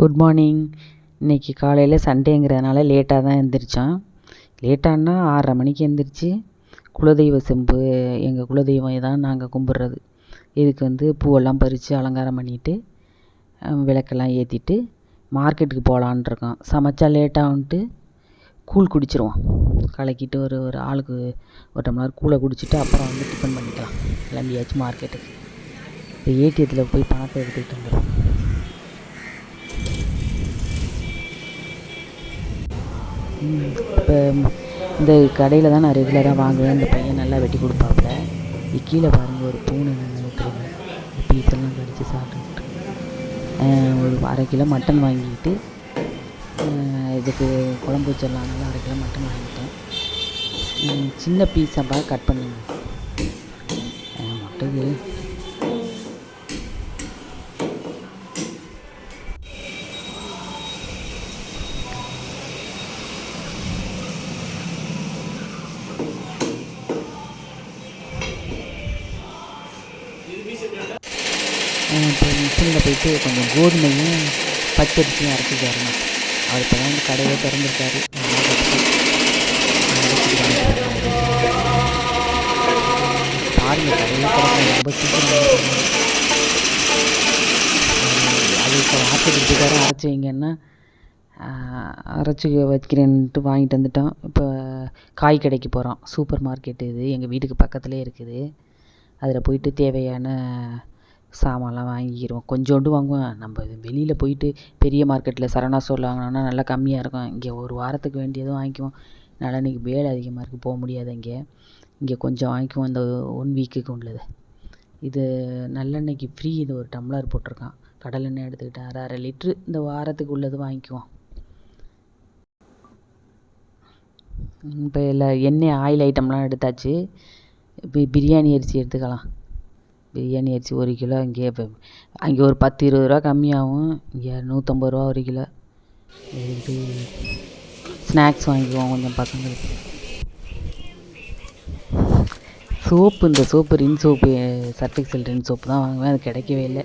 Good morning. இன்றைக்கி காலையில் சண்டேங்கிறதுனால லேட்டாக தான் எழுந்திரிச்சோம். லேட்டானா 6:30 மணிக்கு எழுந்திரிச்சி குலதெய்வ செம்பு, எங்கள் குலதெய்வம் தான் நாங்கள் கும்பிட்றது. இதுக்கு பூவெல்லாம் பறித்து அலங்காரம் பண்ணிவிட்டு விளக்கெல்லாம் ஏற்றிட்டு மார்க்கெட்டுக்கு போகலான் இருக்கோம். சமைச்சா லேட்டாகுன்ட்டு கூழ் குடிச்சிருவோம். கலக்கிட்டு ஒரு ஆளுக்கு ஒரு டம்ளர் கூழை குடிச்சிட்டு அப்புறம் டிஃபன் பண்ணிக்கலாம். கிளம்பியாச்சு மார்க்கெட்டுக்கு. இப்போ ஏடிஎத்தில் போய் பணத்தை எடுத்துக்கிட்டு வந்துடுவோம். இப்போ இந்த கடையில் தான் நான் ரெகுலராக வாங்குவேன். இந்த பையன் நல்லா வெட்டி கொடுப்பாப்புல. கீழே பாருங்கள், ஒரு பூனை நின்றுட்டுருங்க. பீஸெல்லாம் கடித்து சாப்பிட்டுக்கிட்டு ஒரு 1/2 கிலோ மட்டன் வாங்கிக்கிட்டு இதுக்கு குழம்பு வச்சிடலாம்னால 1/2 கிலோ மட்டன் வாங்கிட்டேன். சின்ன பீஸாக கட் பண்ணுங்க. மட்டன் இப்போ மிஷினில் போயிட்டு கொஞ்சம் கோதுமையும் பச்சரிசியும் அரைச்சிட்டு வரணும். அவர் இப்போ தான் கடையை திறந்துருக்காரு. பாருங்கள், கடையில் திறக்க ரொம்ப சீக்கிரம். அது இப்போ ஆட்டுக்கிட்டுக்காரன் அரைச்சி வைங்கன்னா அரைச்சி வைக்கிறேன்ட்டு வாங்கிட்டு வந்துட்டோம். இப்போ காய் கடைக்கு போகிறோம். சூப்பர் மார்க்கெட்டு இது எங்கள் வீட்டுக்கு பக்கத்துலேயே இருக்குது. அதில் போயிட்டு தேவையான சாமான்லாம் வாங்கிக்கிறோம். கொஞ்சோண்டு வாங்குவேன். நம்ம வெளியில் போயிட்டு பெரிய மார்க்கெட்டில் சரவணா ஸ்டோரில் வாங்கினோன்னா நல்லா கம்மியாக இருக்கும். இங்கே ஒரு வாரத்துக்கு வேண்டியதும் வாங்கிக்குவோம். அதனால் இன்றைக்கி வேலை அதிகமாக இருக்குது, போக முடியாது. இங்கே கொஞ்சம் வாங்கிக்குவோம். இந்த 1 வீக்குக்கு உள்ளது. இது நல்லெண்ணெய்க்கு ஃப்ரீ. இது ஒரு டம்ளர் போட்டிருக்கான். கடலெண்ணெய் எடுத்துக்கிட்டு 1/2 லிட்ரு இந்த வாரத்துக்கு உள்ளது வாங்கிக்குவோம். இப்போ எண்ணெய் ஆயில் ஐட்டம்லாம் எடுத்தாச்சு. இப்போ பிரியாணி அரிசி எடுத்துக்கலாம். பிரியாணி அரிசி 1 கிலோ அங்கே ஒரு 10-20 ரூபா கம்மியாகும். இங்கே 150 ரூபா 1 கிலோ. இது ஸ்நாக்ஸ் வாங்கிக்குவோம் கொஞ்சம் பசங்களுக்கு. சோப்பு, இந்த சோப்பு ரின் சோப்பு, சர்ஃபெக்சல் ரின் சோப்பு தான் வாங்குவேன். அது கிடைக்கவே இல்லை.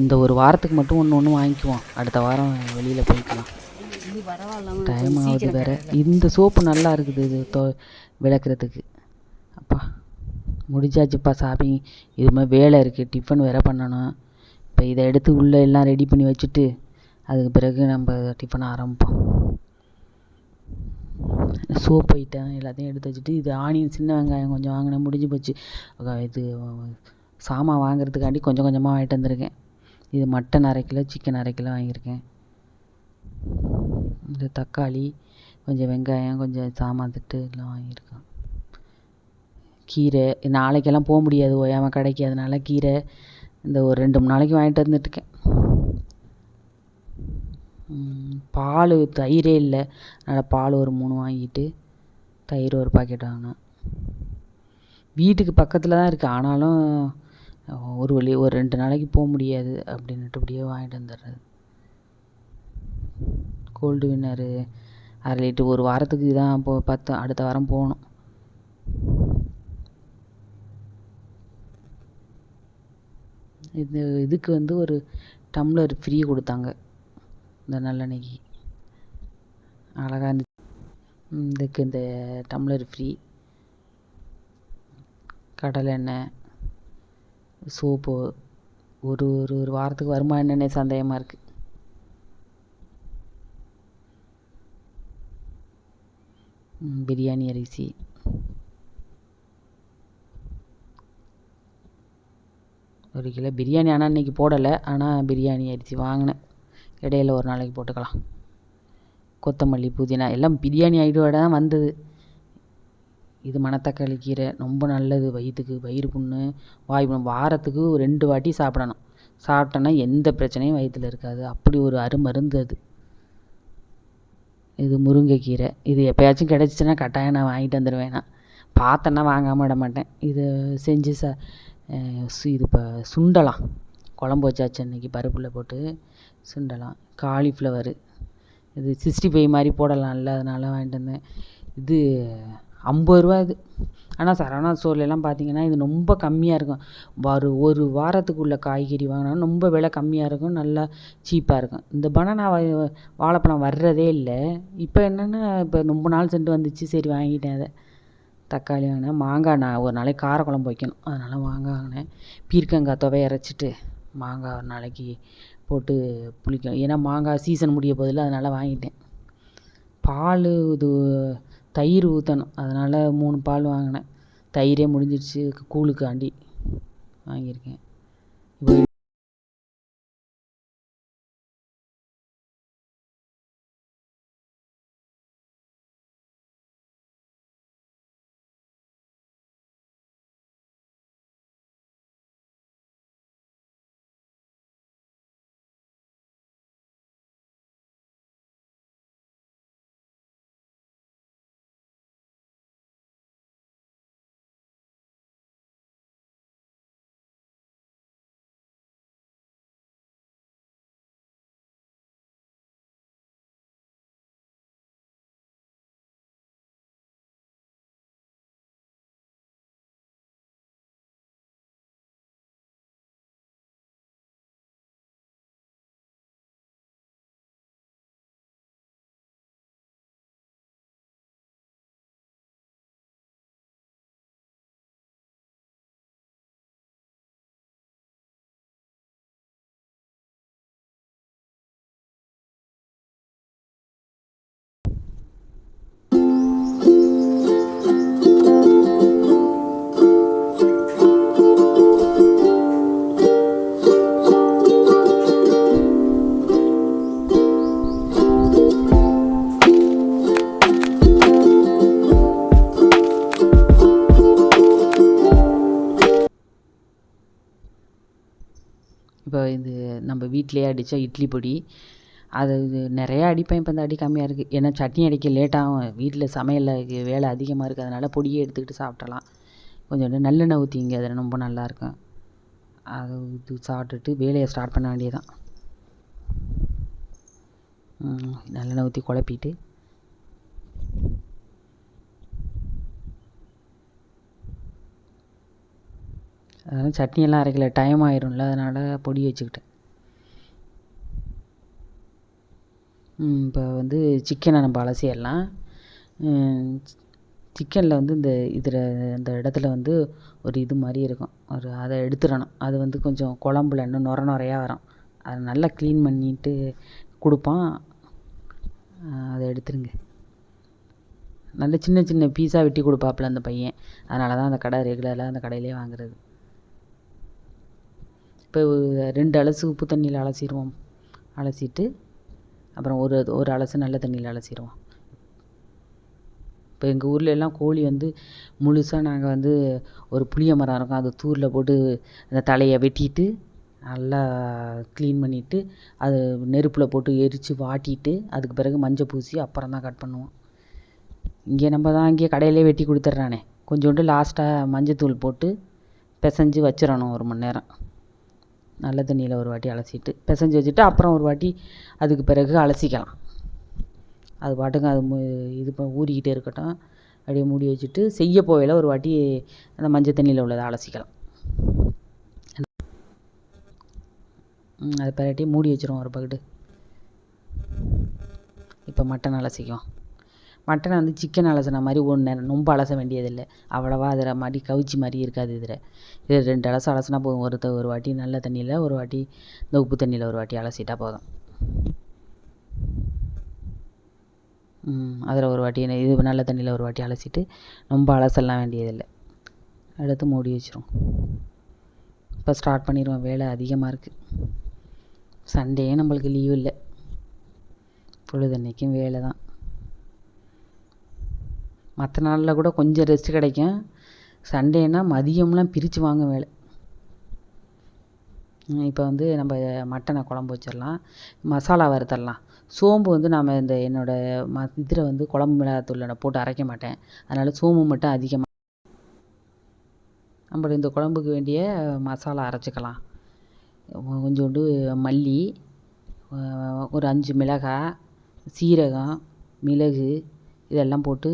இந்த ஒரு வாரத்துக்கு மட்டும் ஒன்று வாங்கிக்குவோம். அடுத்த வாரம் வெளியில் போய்க்கலாம். டைம் ஆகுது வேறு. இந்த சோப்பு நல்லா இருக்குது. இது விளக்குறதுக்கு. அப்பா முடிஞ்சாச்சுப்பா ஷாப்பிங். இது மாதிரி வேலை இருக்குது. டிஃபன் வேறு பண்ணணும். இப்போ இதை எடுத்து உள்ளே எல்லாம் ரெடி பண்ணி வச்சுட்டு அதுக்கு பிறகு நம்ம டிஃபன் ஆரம்பிப்போம். சோப் ஐட்டம் எல்லாத்தையும் எடுத்து வச்சுட்டு இது ஆனியன், சின்ன வெங்காயம் கொஞ்சம் வாங்கினேன். முடிஞ்சு போச்சு. இது சாமான் வாங்குறதுக்காண்டி கொஞ்சம் கொஞ்சமாக வாங்கிட்டு வந்திருக்கேன். இது மட்டன் 1/2 கிலோ, சிக்கன் 1/2 கிலோ வாங்கியிருக்கேன். இந்த தக்காளி, கொஞ்சம் வெங்காயம், கொஞ்சம் சாமான் தட்டு எல்லாம் வாங்கியிருக்கேன். கீரை நாளைக்கெல்லாம் போக முடியாது ஓயாமல் கடைக்கு. அதனால் கீரை இந்த ஒரு 2-3 நாளைக்கு வாங்கிட்டு வந்துட்டுருக்கேன். பால், தயிரே இல்லை. அதனால் பால் ஒரு 3 வாங்கிட்டு தயிர் ஒரு பாக்கெட் வாங்கினேன். வீட்டுக்கு பக்கத்தில் தான் இருக்குது. ஆனாலும் ஒரு 2 நாளைக்கு போக முடியாது அப்படின்னுட்டு அப்படியே வாங்கிட்டு வந்துடுறது. கோல்டு வின்னரு 1/2 லிட்டரு ஒரு வாரத்துக்கு தான் அடுத்த வாரம் போகணும். இதுக்கு ஒரு டம்ளர் ஃப்ரீ கொடுத்தாங்க இந்த நல்லெண்ணெய்க்கு. அழகாக இருந்துச்சு. இதுக்கு இந்த டம்ளர் ஃப்ரீ. கடலெண்ணெய், சோப்பு ஒரு வாரத்துக்கு வருமா என்னென்ன சந்தேகமாக இருக்குது. பிரியாணி அரிசி 1 கிலோ. பிரியாணி ஆனால் இன்றைக்கி போடலை. ஆனால் பிரியாணி அரிசி வாங்கினேன். இடையில ஒரு நாளைக்கு போட்டுக்கலாம். கொத்தமல்லி, புதினா எல்லாம் பிரியாணி ஐட்டோட தான் வந்தது. இது மணத்தக்காளி கீரை ரொம்ப நல்லது வயிற்றுக்கு. வயிறு புண்ணு, வாய் புண்ணு வாரத்துக்கு 2 வாட்டி சாப்பிடணும். சாப்பிட்டோன்னா எந்த பிரச்சனையும் வயிற்றில் இருக்காது. அப்படி ஒரு அருமருந்து அது. இது முருங்கைக்கீரை. இது எப்போயாச்சும் கிடச்சிச்சின்னா கட்டாயம் நான் வாங்கிட்டு வந்துடுவேன். நான் பார்த்தேன்னா வாங்காமல் விட மாட்டேன். இதை செஞ்சு இது இப்போ சுண்டலாம். குழம்பு வச்சாச்சு அன்றைக்கி. பருப்பில் போட்டு சுண்டலாம். காலிஃப்ளவரு இது 65 மாதிரி போடலாம்ல, அதனால வாங்கிட்டு வந்தேன். இது ரூ. 50 இது. ஆனால் சரவணா ஸ்டோர்லலாம் பார்த்தீங்கன்னா இது ரொம்ப கம்மியாக இருக்கும். ஒரு வாரத்துக்குள்ள காய்கறி வாங்கினாலும் ரொம்ப விலை கம்மியாக இருக்கும், நல்லா சீப்பாக இருக்கும். இந்த பனானா வாழைப்பழம் வர்றதே இல்லை. இப்போ என்னென்னா இப்போ ரொம்ப நாள் சென்று வந்துச்சு, சரி வாங்கிட்டேன் அதை. தக்காளி வாங்கினேன். மாங்காய் நான் ஒரு நாளைக்கு காரக்குழம்பு வைக்கணும், அதனால் மாங்காய் வாங்கினேன். பீர்க்கங்காய் துவைய அரைச்சிட்டு மாங்காய் ஒரு நாளைக்கு போட்டு புளிக்கும், ஏன்னா மாங்காய் சீசன் முடிய போதில்லை, அதனால் வாங்கிட்டேன். பால் இது தயிர் ஊற்றணும், அதனால் 3 பால் வாங்கினேன். தயிரே முடிஞ்சிடுச்சு, கூழுக்காண்டி வாங்கியிருக்கேன். இப்போ இது நம்ம வீட்டிலையே அடித்த இட்லி பொடி, அது நிறையா அடிப்பேன். இப்போ இந்த அடி கம்மியாக இருக்குது, ஏன்னா சட்னி அடிக்க லேட்டாகும், வீட்டில் சமையலில் வேலை அதிகமாக இருக்குது, அதனால் பொடியே எடுத்துக்கிட்டு சாப்பிட்றலாம். கொஞ்சோண்டு நல்லெண்ணெய் ஊற்றிங்க, அது ரொம்ப நல்லாயிருக்கும். அதை ஊற்றி சாப்பிட்டுட்டு வேலையை ஸ்டார்ட் பண்ண வேண்டியதான். நல்லெண்ணெய் ஊற்றி குழப்பிட்டு அதனால் சட்னியெல்லாம் அரைக்கல, டைம் ஆயிரும்ல, அதனால் பொடி வச்சுக்கிட்டேன். இப்போ வந்து சிக்கனை நம்ம அலசிடலாம். சிக்கனில் வந்து இந்த இடத்துல வந்து ஒரு இது மாதிரி இருக்கும், அதை எடுத்துடணும். அது வந்து கொஞ்சம் குழம்புல இன்னும் நுரையா வரும், அதை நல்லா க்ளீன் பண்ணிட்டு கொடுப்பான், அதை எடுத்துருங்க. நல்ல சின்ன சின்ன பீஸாக வெட்டி கொடுப்பாப்புல அந்த பையன், அதனால தான் அந்த கடை ரெகுலராக அந்த கடையிலே வாங்குறது. இப்போ 2 அலசு உப்பு தண்ணியில் அலசிடுவோம், அலசிட்டு அப்புறம் ஒரு அலசு நல்ல தண்ணியில் அலசிடுவோம். இப்போ எங்கள் ஊரில் எல்லாம் கோழி வந்து முழுசாக நாங்கள் வந்து ஒரு புளிய மரம் இருக்கும், அது தூரில் போட்டு அந்த தலையை வெட்டிட்டு நல்லா க்ளீன் பண்ணிவிட்டு அது நெருப்பில் போட்டு எரித்து வாட்டிட்டு அதுக்கு பிறகு மஞ்சள் பூசி அப்புறம் தான் கட் பண்ணுவோம். இங்கே நம்ம தான் இங்கே கடையிலே வெட்டி கொடுத்துட்றானே, கொஞ்சோண்டு லாஸ்ட்டாக மஞ்சத்தூள் போட்டு பிசைஞ்சு வச்சிடணும் 1 மணி நேரம். நல்ல தண்ணியில் ஒரு வாட்டி அலசிட்டு பிசைஞ்சு வச்சுட்டு அப்புறம் ஒரு வாட்டி அதுக்கு பிறகு அலசிக்கலாம். அது பாட்டுக்கு அது இது ஊறிக்கிட்டே இருக்கட்டும். அப்படியே மூடி வச்சுட்டு செய்ய போவையில் ஒரு வாட்டி அந்த மஞ்சள் தண்ணியில் உள்ளதை அலசிக்கலாம். அது பரட்டி மூடி வச்சிருவோம் ஒரு பக்கெட்டு. இப்போ மட்டன் அலசிக்குவோம். மட்டனை வந்து சிக்கன் அலசின மாதிரி ரொம்ப அலச வேண்டியதில்லை, அவ்வளவா அதில் மாதிரி கவுச்சி மாதிரி இருக்காது. இது 2 அலசு அலசினா போதும். ஒரு வாட்டி நல்ல தண்ணியில், ஒரு வாட்டி இந்த உப்பு தண்ணியில் ஒரு வாட்டி அலசிட்டா போதும். அதில் ஒரு வாட்டி இது நல்ல தண்ணியில் ஒரு வாட்டி அலசிட்டு ரொம்ப அலசலாம் வேண்டியதில்லை. எடுத்து மூடி வச்சிரும். இப்போ ஸ்டார்ட் பண்ணிடுவோம், வேலை அதிகமாக இருக்குது. சண்டே நம்மளுக்கு லீவு இல்லை, பொழுதன்னைக்கும் வேலை தான். மற்ற நாளில் கூட கொஞ்சம் ரெஸ்ட் கிடைக்கும், சண்டேனா மதியம்லாம் பிரித்து வாங்க வேலை. இப்போ வந்து நம்ம மட்டனை குழம்பு வச்சிடலாம், மசாலா வறுத்தரலாம். சோம்பு வந்து நாம் என்னோடய இதில் வந்து குழம்பு மிளகாத்தூளில் நான் போட்டு அரைக்க மாட்டேன், அதனால் சோம்பு மட்டும் அதிகமாக நம்ம இந்த குழம்புக்கு வேண்டிய மசாலா அரைச்சிக்கலாம். கொஞ்சோண்டு மல்லி, ஒரு 5 மிளகாய், சீரகம், மிளகு, இதெல்லாம் போட்டு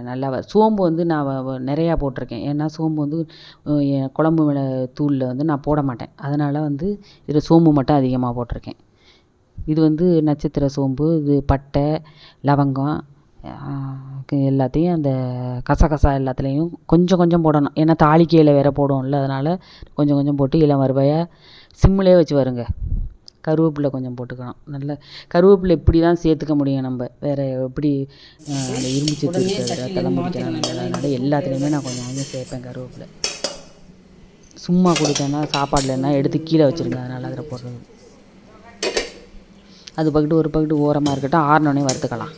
நல்லா சோம்பு வந்து நான் நிறையா போட்டிருக்கேன். ஏன்னா சோம்பு வந்து என் குழம்பு தூளில் வந்து நான் போட மாட்டேன். அதனால் வந்து இதில் சோம்பு மட்டும் அதிகமாக போட்டிருக்கேன். இது வந்து நட்சத்திர சோம்பு, இது பட்டை, லவங்கம் எல்லாத்தையும் அந்த கசகசா எல்லாத்துலேயும் கொஞ்சம் கொஞ்சம் போடணும். ஏன்னா தாளிக்கையில் வேற போடுவோம்ல, அதனால் கொஞ்சம் கொஞ்சம் போட்டு இளம் வறுவையாக சிம்மிலே வச்சு வருங்க. கருவேப்பிலை கொஞ்சம் போட்டுக்கணும். நல்ல கருவேப்பிலை இப்படி தான் சேர்த்துக்க முடியும் நம்ம, வேறு எப்படி அந்த இரும்பு சத்து இருக்கிற தலைமுடிக்கணும். அதனால் எல்லாத்துலேயுமே நான் கொஞ்சம் கொஞ்சம் சேர்ப்பேன் கருவேப்பிலை. சும்மா கொடுத்தேன்னா சாப்பாடுலன்னா எடுத்து கீழே வச்சுருங்க, அதனால் அதில் போடுறது. அது பக்கத்து ஒரு பக்கத்து ஓரமாக இருக்கட்டும், ஆறினோடனே வறுத்துக்கலாம்.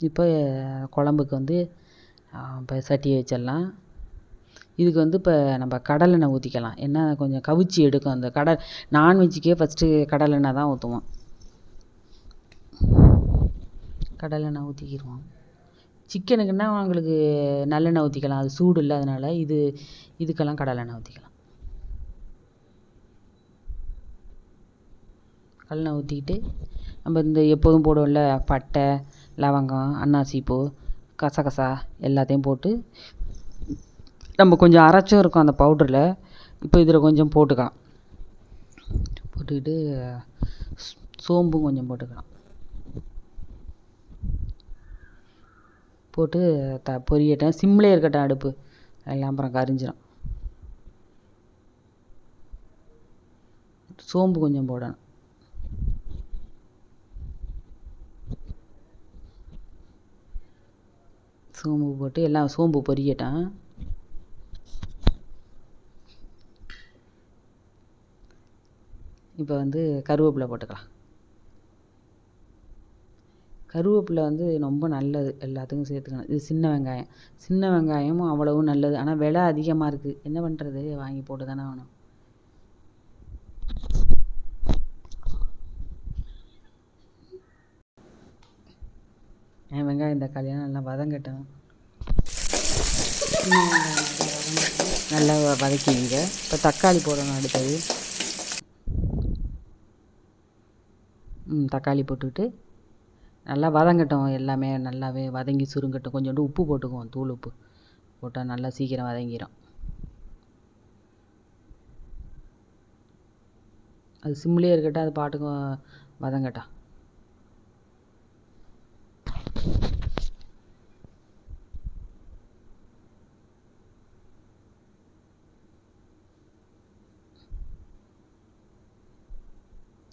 இப்போ குழம்புக்கு வந்து இப்போ சட்டியை வச்சிடலாம். இதுக்கு வந்து இப்போ நம்ம கடலெண்ணெய் ஊற்றிக்கலாம். ஏன்னா கொஞ்சம் கவிச்சி எடுக்கும் அந்த நான்வெஜ்ஜுக்கே ஃபஸ்ட்டு கடலெண்ணெய் தான் ஊற்றுவோம். கடலெண்ணெய் ஊற்றிக்கிடுவோம். சிக்கனுக்குன்னா உங்களுக்கு நல்லெண்ணெய் ஊற்றிக்கலாம், அது சூடு இல்லை. அதனால் இதுக்கெல்லாம் கடலெண்ணெய் ஊற்றிக்கலாம். கடலெண்ணெய் ஊற்றிக்கிட்டு நம்ம இந்த எப்போதும் போடுவோம்ல, பட்டை, லவங்கம், அன்னாசிப்பூ, கசகசா எல்லாத்தையும் போட்டு நம்ம கொஞ்சம் அரைச்சும் இருக்கும் அந்த பவுடரில். இப்போ இதில் கொஞ்சம் போட்டுக்கலாம். போட்டுக்கிட்டு சோம்பும் கொஞ்சம் போட்டுக்கலாம். போட்டு பொரியட்டும், சிம்மிலே இருக்கட்டும் அடுப்பு, எல்லாம் அப்புறம் கரிஞ்சிடும். சோம்பு கொஞ்சம் போடணும். சோம்பு போட்டு எல்லாம் சோம்பு பொரியட்டும். இப்போ வந்து கருவேப்பிலை போட்டுக்கலாம். கருவேப்பிலை வந்து ரொம்ப நல்லது, எல்லாத்துக்கும் சேர்த்துக்கணும். இது சின்ன வெங்காயமும் அவ்வளவும் நல்லது. ஆனால் விலை அதிகமாக இருக்குது, என்ன பண்ணுறது, வாங்கி போட்டு தானே வேணும். வெங்காயம் தக்காளியெல்லாம் நல்லா வதங்கட்டும். நல்லா வதக்கிங்க. இப்போ தக்காளி போடணும் அடுத்தது. தக்காளி போட்டுக்கிட்டு நல்லா வதங்கட்டும். எல்லாமே நல்லாவே வதங்கி சுருங்கட்டும். கொஞ்சோண்டு உப்பு போட்டுக்குவோம், தூள் உப்பு போட்டால் நல்லா சீக்கிரம் வதங்கிடும். அது சிம்லேயே இருக்கட்டும், அது பாட்டுக்கும் வதங்கட்டும்.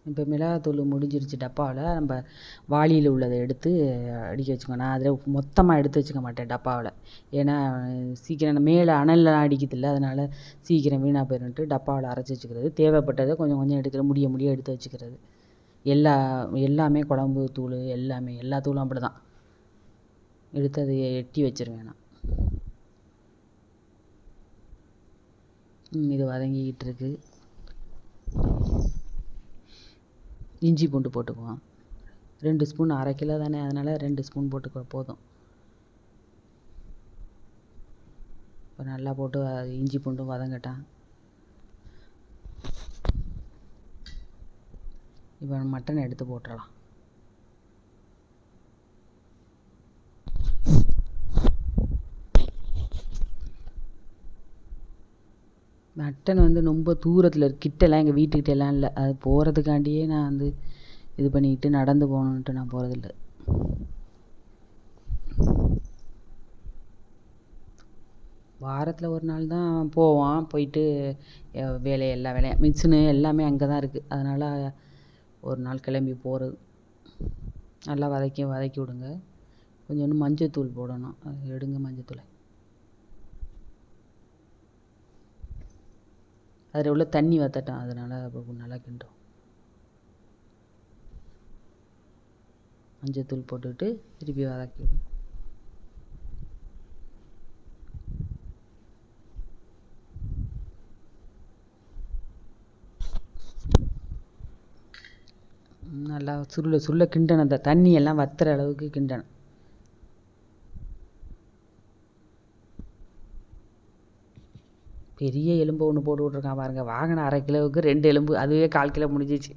இப்போ மிளகாத்தூள் முடிஞ்சிருச்சு டப்பாவில். நம்ம வாளியில் உள்ளதை எடுத்து அடிக்க வச்சுக்கோ. நான் அதில் மொத்தமாக எடுத்து வச்சுக்க மாட்டேன் டப்பாவில். ஏன்னா சீக்கிரம் மேலே அனலில் அடிக்குதில்ல, அதனால் சீக்கிரம் வீணாக போயிடும்ட்டு டப்பாவில் அரைச்சி வச்சுக்கிறது. தேவைப்பட்டதை கொஞ்சம் கொஞ்சம் எடுக்கிற முடிய எடுத்து வச்சுக்கிறது. எல்லாமே குழம்பு தூள் எல்லாமே எல்லா தூளும் அப்படி தான் எடுத்து அதை எட்டி வச்சுருவேன் நான். இது வதங்கிக்கிட்டு இருக்கு. இஞ்சி பூண்டு போட்டுக்குவோம். 2 ஸ்பூன், 1/2 கிலோ தானே, அதனால் 2 ஸ்பூன் போட்டுக்குவோம் போதும். இப்போ நல்லா போட்டு இஞ்சி பூண்டும் வதங்கட்டான். இப்போ மட்டன் எடுத்து போட்டுடலாம். மட்டன் வந்து ரொம்ப தூரத்தில் கிட்டலாம் எங்கள் வீட்டுக்கிட்டலாம் இல்லை. அது போகிறதுக்காண்டியே நான் வந்து இது பண்ணிக்கிட்டு நடந்து போகணுன்ட்டு நான் போகிறதில்ல. வாரத்தில் ஒரு நாள் தான் போவோம். போயிட்டு எல்லா வேலையும் மிக்ஸினு எல்லாமே அங்கே தான் இருக்குது. அதனால் ஒரு நாள் கிளம்பி போகிறது. நல்லா வதக்கி விடுங்க. கொஞ்சோண்டு மஞ்சத்தூள் போடணும், அது எடுங்க மஞ்சத்தூளை. அதில் உள்ள தண்ணி வற்றட்டும், அதனால் நல்லா கிண்டும். மஞ்சத்தூள் போட்டுக்கிட்டு திருப்பி வதக்கி விடுங்க. நல்லா சுருள கிண்டணும். அந்த தண்ணி எல்லாம் வற்றுற அளவுக்கு கிண்டணும். பெரிய எலும்பு ஒன்று போட்டு விட்ருக்கான் பாருங்கள். வாங்கின 1/2 கிலோவுக்கு 2 எலும்பு, அதுவே 1/4 கிலோ முடிஞ்சிச்சு.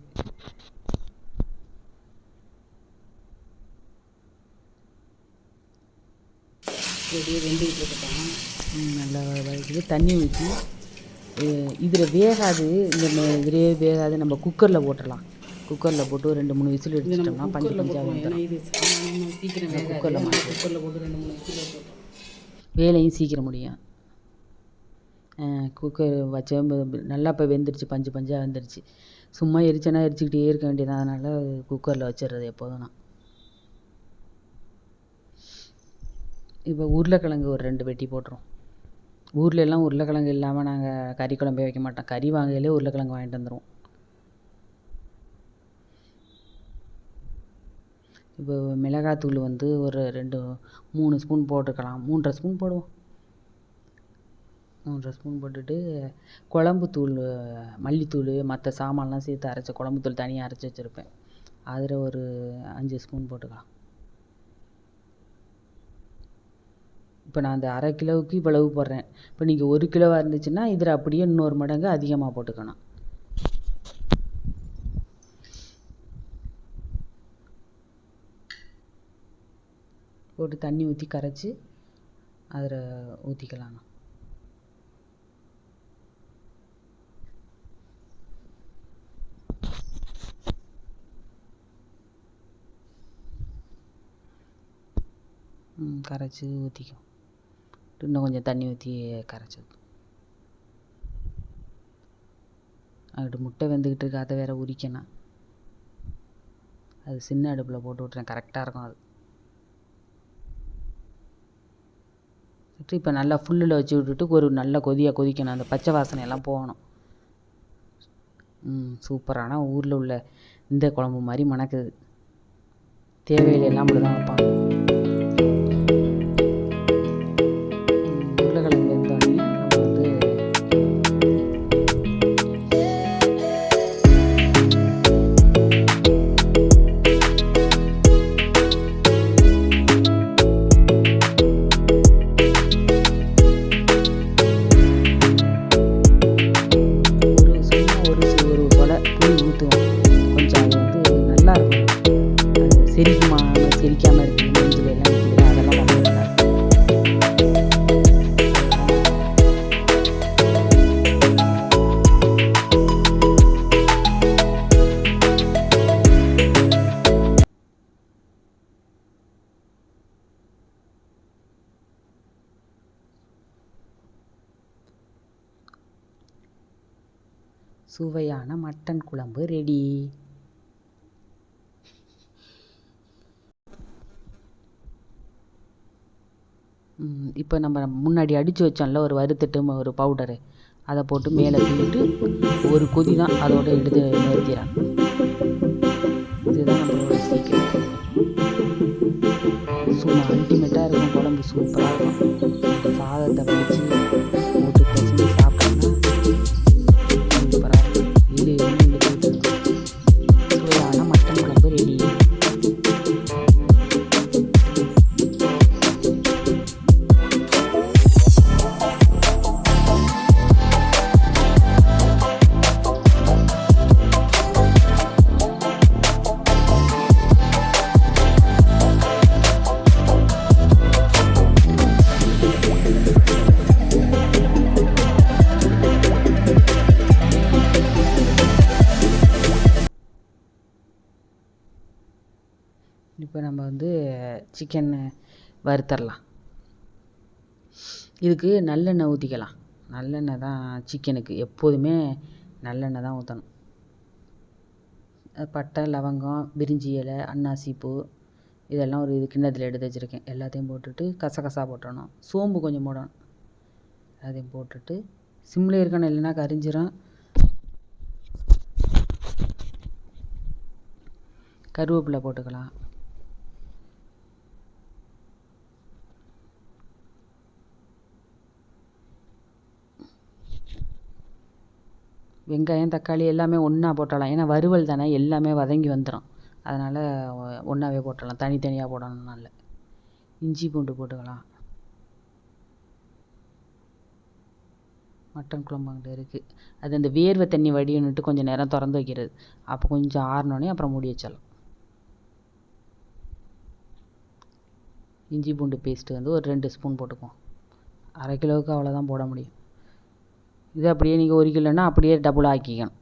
அப்படியே வெந்துக்கிட்டு இருக்கட்டும். நல்லா வதக்கிட்டு தண்ணி ஊற்றி இதில் வேகாது, இதிலே வேகாது, நம்ம குக்கரில் போட்டுடலாம். குக்கரில் போட்டு ஒரு 2-3 விசில் எடுத்துட்டோம்னா பஞ்சு பஞ்சாக ஏன்னா வந்துடும். இது சாமானியமாக சீக்கிரம் வேகாது. குக்கரில் போட்டு 2-3 விசில் போட்டோம், வேலையும் சீக்கிரம் முடியும். குக்கர் வச்ச நல்லா இப்போ வெந்துருச்சு, பஞ்சு பஞ்சாக வெந்துருச்சு. சும்மா எரிச்சனா எரிச்சிக்கிட்டே இருக்க வேண்டியதான். அதனால் குக்கரில் வச்சிடுறது எப்போதும் நான். இப்போ உருளைக்கிழங்கு ஒரு 2 வெட்டி போட்டுரும். ஊரில் எல்லாம் உருளைக்கிழங்கு இல்லாமல் நாங்கள் கறி குழம்பே வைக்க மாட்டோம். கறி வாங்கையிலே உருளைக்கிழங்கு வாங்கிட்டு வந்துடுவோம். இப்போ மிளகாத்தூள் வந்து ஒரு 2-3 ஸ்பூன் போட்டுக்கலாம். 3.5 ஸ்பூன் போடுவோம். 3.5 ஸ்பூன் போட்டுட்டு குழம்புத்தூள், மல்லித்தூள், மற்ற சாமான்லாம் சேர்த்து அரைச்ச குழம்புத்தூள் தனியாக அரைச்சி வச்சுருப்பேன். அதில் ஒரு 5 ஸ்பூன் போட்டுக்கலாம். இப்போ நான் அந்த 1/2 கிலோவுக்கு இவ்வளவு போடுறேன். இப்போ நீங்கள் 1 கிலோவாக இருந்துச்சுன்னா இதில் அப்படியே இன்னொரு மடங்கு அதிகமாக போட்டுக்கணும். போட்டு தண்ணி ஊற்றி கரைச்சி அதில் ஊற்றிக்கலாம். கரைச்சி ஊற்றிக்கும். இன்னும் கொஞ்சம் தண்ணி ஊற்றி கரைச்சி அங்கிட்டு முட்டை வெந்துக்கிட்டு இருக்கு. அதை வேற உரிக்கணும். அது சின்ன அடுப்பில் போட்டு விட்றேன், கரெக்டாக இருக்கும் அது. இப்போ நல்லா ஃபுல்லில் வச்சு விட்டுட்டு ஒரு நல்ல கொதிக்கணும். அந்த பச்சை வாசனை எல்லாம் போகணும். சூப்பரான ஊரில் உள்ள இந்த குழம்பு மாதிரி மணக்குது. தேவையில்லை எல்லாம் அப்படி தான் வைப்பாங்க. உருளைக்கிழங்கு வெந்தோடனே நம்ம வந்து ஒரு சொலை புளி ஊற்றுவோம். கொஞ்சம் அது வந்து நல்லா இருக்கும். அது செரிக்காமல் இருக்குது, நெஞ்சில் எல்லாம் நிற்கிது, அதெல்லாம் ரொம்ப நல்லா இருக்கும். சுவையான மட்டன் குழம்பு ரெடி. இப்போ நம்ம முன்னாடி அடித்து வச்சோம்ல ஒரு வறுத்துட்டு ஒரு பவுடரு, அதை போட்டு மேலே தூவிட்டு ஒரு கொதி தான், அதோடு எடுத்து நிறுத்திடலாம். இதுதான் நம்மளோட சீக்கிரம். சும்மா அல்டிமேட்டாக இருக்கும் குழம்பு, சூப்பராக இருக்கும். சாதத்தை வச்சு போட்டு பசங்க சாப்பிட்டோம்னா சூப்பராக இருக்கும். இது சுவையான மட்டன் குழம்பு ரெடி. இப்போ நம்ம வந்து சிக்கன் வறுத்தரலாம். இதுக்கு நல்லெண்ணெய் ஊற்றிக்கலாம். நல்லெண்ணெய் தான் சிக்கனுக்கு எப்போதுமே நல்லெண்ணெய் தான் ஊற்றணும். பட்டை, லவங்கம், பிரிஞ்சி இலை, அன்னாசி பூ இதெல்லாம் ஒரு கிண்ணத்தில் எடுத்து வச்சுருக்கேன். எல்லாத்தையும் போட்டுட்டு கசகசா போட்டுடணும். சோம்பு கொஞ்சம் போடணும். அதையும் போட்டுட்டு சிம்மில் இருக்கணும், இல்லைன்னா கரிஞ்சிரும். கருவேப்பிலை போட்டுக்கலாம். வெங்காயம், தக்காளி எல்லாமே ஒன்றா போட்டலாம். ஏன்னா வறுவல் தானே, எல்லாமே வதங்கி வந்துடும். அதனால் ஒன்றாவே போட்டுடலாம், தனித்தனியாக போடணும்னா இல்லை. இஞ்சி பூண்டு போட்டுக்கலாம். மட்டன் குழம்பு அங்கிட்ட இருக்குது. அது அந்த வேர்வை தண்ணி வடியணுட்டு கொஞ்சம் நேரம் திறந்து வைக்கிறது. அப்போ கொஞ்சம் ஆறினோடனே அப்புறம் மூடி வச்சிடலாம். இஞ்சி பூண்டு பேஸ்ட்டு வந்து ஒரு 2 ஸ்பூன் போட்டுக்குவோம். அரை கிலோவுக்கு அவ்வளோதான் போட முடியும். இது அப்படியே நீங்கள் 1 கிலோன்னா அப்படியே டபுள் ஆக்கிக்கணும்.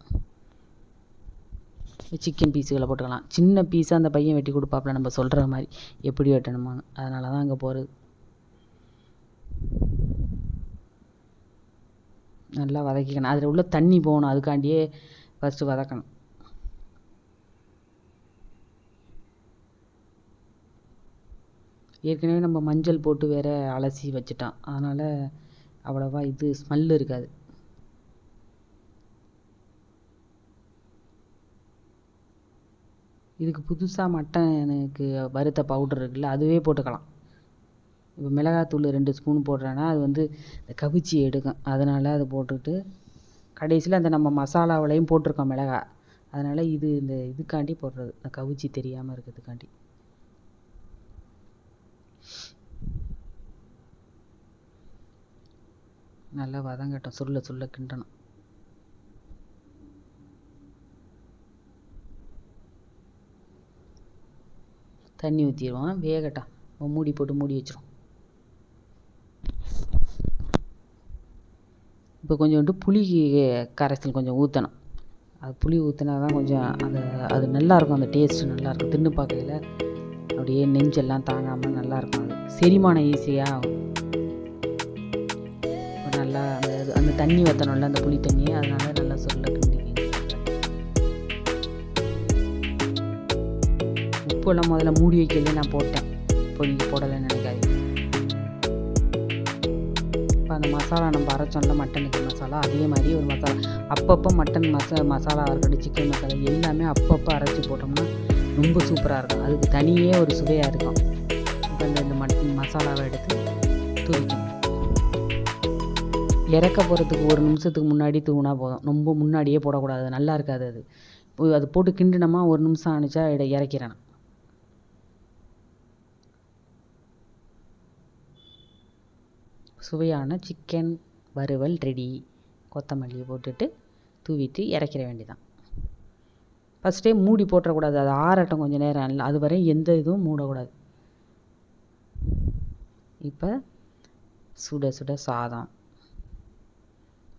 சிக்கன் பீஸுகளை போட்டுக்கலாம். சின்ன பீஸாக அந்த பையன் வெட்டி கொடுப்பாப்புல நம்ம சொல்கிற மாதிரி எப்படி வெட்டணுமான்னு, அதனால தான் அங்கே போகிறது. நல்லா வதக்கிக்கணும். அதில் உள்ள தண்ணி போகணும், அதுக்காண்டியே ஃபஸ்ட்டு வதக்கணும். ஏற்கனவே நம்ம மஞ்சள் போட்டு வேற அலசி வச்சுட்டோம், அதனால் அவ்வளோவா இது ஸ்மெல் இருக்காது. இதுக்கு புதுசாக மட்டனுக்கு வறுத்த பவுடர் இருக்குல்ல, அதுவே போட்டுக்கலாம். இப்போ மிளகாத்தூள் 2 ஸ்பூன் போடுறேன்னா அது வந்து இந்த கவிச்சி எடுக்கும், அதனால் அதை போட்டுட்டு கடைசியில் அந்த நம்ம மசாலாவிலையும் போட்டிருக்கோம் மிளகா, அதனால் இது இந்த இதுக்காண்டி போடுறது, இந்த கவிச்சி தெரியாமல் இருக்கிறதுக்காண்டி. நல்லா வதங்கட்டும், சுருள சுருள கிண்டணும். தண்ணி ஊற்றிடுவோம், வேகட்டும். மூடி போட்டு மூடி வச்சிரும். இப்போ கொஞ்சோண்டு புளி கரைசல் கொஞ்சம் ஊற்றணும். அது புளி ஊற்றினா தான் கொஞ்சம் அது நல்லாயிருக்கும், அந்த டேஸ்ட்டு நல்லாயிருக்கும். தின்னு பார்க்கையில் அப்படியே நெஞ்செல்லாம் தாங்காமல் நல்லாயிருக்கும். அது செரிமானம் ஈஸியாக ஆகும். நல்லா அந்த தண்ணி ஊற்றணும்ல, அந்த புளி தண்ணி, அதனால நல்லா சொல்ல கிண்டிக்கிங்க. உப்பெல்லாம் முதல்ல மூடி வைக்கல நான் போட்டேன், இப்போ நீங்கள் போடலைன்னு நினைக்காதீங்க. இப்போ அந்த மசாலா நம்ம அரைச்சோம்ல மட்டனுக்கு மசாலா, அதே மாதிரி ஒரு மசாலா அப்பப்போ மட்டன் மசாலா இருக்கட்டும், சிக்கன் மசாலா எல்லாமே அப்பப்போ அரைச்சி போட்டோம்னா ரொம்ப சூப்பராக இருக்கும். அதுக்கு தனியே ஒரு சுவையாக இருக்கும். இப்போ இந்த மட்டன் மசாலாவை எடுத்து தூவிக்கணும். இறக்க போகிறதுக்கு 1 நிமிஷத்துக்கு முன்னாடி தூவினா போதும், ரொம்ப முன்னாடியே போடக்கூடாது, நல்லா இருக்காது. அது போட்டு கிண்டினோமா 1 நிமிஷம் ஆணிச்சா இறக்கிறேன். சுவையான சிக்கன் வறுவல் ரெடி. கொத்தமல்லியை போட்டுட்டு தூவிட்டு இறக்கிற வேண்டியதான். ஃபஸ்ட்டே மூடி போட்டுறக்கூடாது, அது ஆறட்டும் கொஞ்சம் நேரம், இல்லை அது வரை எந்த இதுவும் மூடக்கூடாது. இப்போ சுட சுட சாதம்,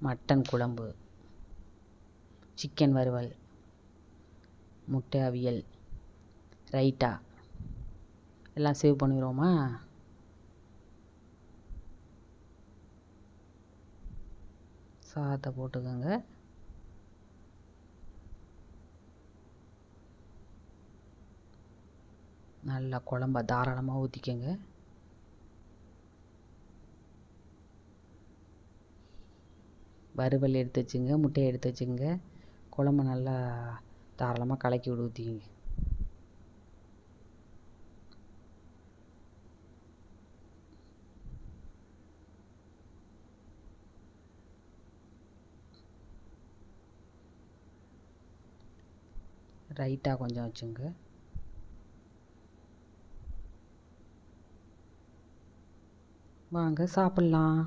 மட்டன் குழம்பு, சிக்கன் வறுவல், முட்டை அவியல், ரைட்டா எல்லாம் சேவ் பண்ணிடுவோமா? சாதத்தை போட்டுக்கோங்க. நல்லா குழம்ப தாராளமாக ஊற்றிக்கோங்க. வறுவல் எடுத்து வச்சுங்க, முட்டையை எடுத்து வச்சுங்க, குழம்பு நல்லா தாராளமாக கலக்கி விட்டு ஊற்றிங்க. ரைட்டாக கொஞ்சம் வச்சுங்க. வாங்க சாப்பிட்லாம்.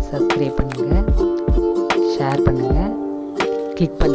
சப்ஸ்கிரைப் பண்ணுங்கள், ஷேர் பண்ணுங்கள், கிளிக் பண்ணுங்கள்.